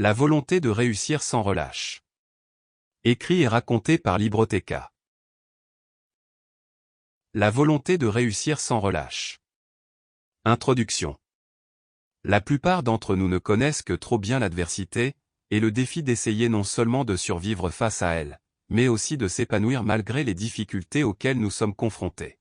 La volonté de réussir sans relâche. Écrit et raconté par Libroteca. La volonté de réussir sans relâche. Introduction. La plupart d'entre nous ne connaissent que trop bien l'adversité, et le défi d'essayer non seulement de survivre face à elle, mais aussi de s'épanouir malgré les difficultés auxquelles nous sommes confrontés.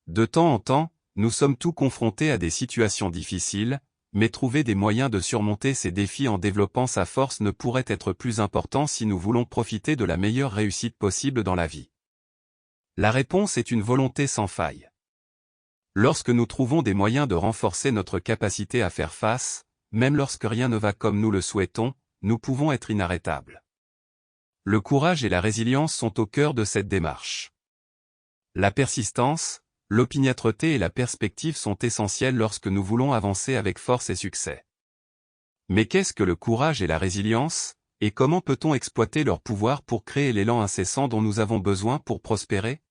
De temps en temps, nous sommes tous confrontés à des situations difficiles, mais trouver des moyens de surmonter ces défis en développant sa force ne pourrait être plus important si nous voulons profiter de la meilleure réussite possible dans la vie. La réponse est une volonté sans faille. Lorsque nous trouvons des moyens de renforcer notre capacité à faire face, même lorsque rien ne va comme nous le souhaitons, nous pouvons être inarrêtables. Le courage et la résilience sont au cœur de cette démarche. La persistance, l'opiniâtreté et la perspective sont essentielles lorsque nous voulons avancer avec force et succès. Mais qu'est-ce que le courage et la résilience, et comment peut-on exploiter leur pouvoir pour créer l'élan incessant dont nous avons besoin pour prospérer?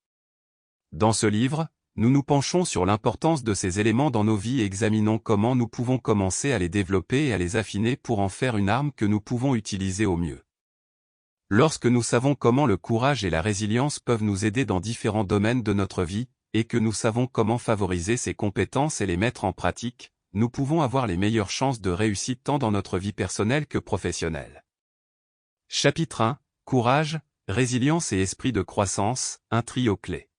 Dans ce livre, nous nous penchons sur l'importance de ces éléments dans nos vies et examinons comment nous pouvons commencer à les développer et à les affiner pour en faire une arme que nous pouvons utiliser au mieux. Lorsque nous savons comment le courage et la résilience peuvent nous aider dans différents domaines de notre vie, et que nous savons comment favoriser ces compétences et les mettre en pratique, nous pouvons avoir les meilleures chances de réussite tant dans notre vie personnelle que professionnelle. Chapitre 1. Courage, résilience et esprit de croissance, un trio clé.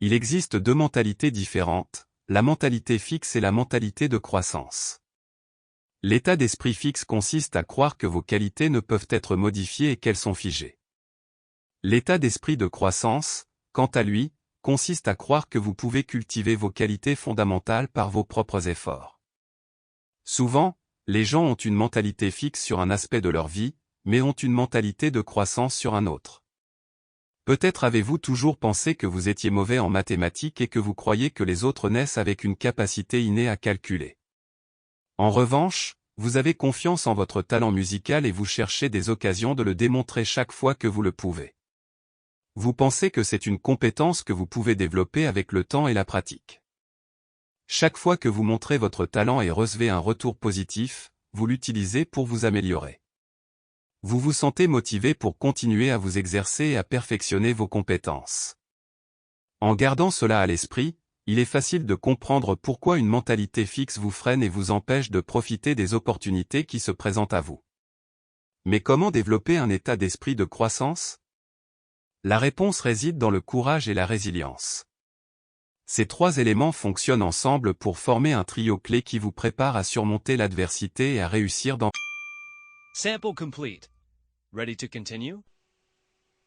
Il existe deux mentalités différentes, la mentalité fixe et la mentalité de croissance. L'état d'esprit fixe consiste à croire que vos qualités ne peuvent être modifiées et qu'elles sont figées. L'état d'esprit de croissance, quant à lui, consiste à croire que vous pouvez cultiver vos qualités fondamentales par vos propres efforts. Souvent, les gens ont une mentalité fixe sur un aspect de leur vie, mais ont une mentalité de croissance sur un autre. Peut-être avez-vous toujours pensé que vous étiez mauvais en mathématiques et que vous croyez que les autres naissent avec une capacité innée à calculer. En revanche, vous avez confiance en votre talent musical et vous cherchez des occasions de le démontrer chaque fois que vous le pouvez. Vous pensez que c'est une compétence que vous pouvez développer avec le temps et la pratique. Chaque fois que vous montrez votre talent et recevez un retour positif, vous l'utilisez pour vous améliorer. Vous vous sentez motivé pour continuer à vous exercer et à perfectionner vos compétences. En gardant cela à l'esprit, il est facile de comprendre pourquoi une mentalité fixe vous freine et vous empêche de profiter des opportunités qui se présentent à vous. Mais comment développer un état d'esprit de croissance? La réponse réside dans le courage et la résilience. Ces trois éléments fonctionnent ensemble pour former un trio clé qui vous prépare à surmonter l'adversité et à réussir dans... Sample complete. Ready to continue?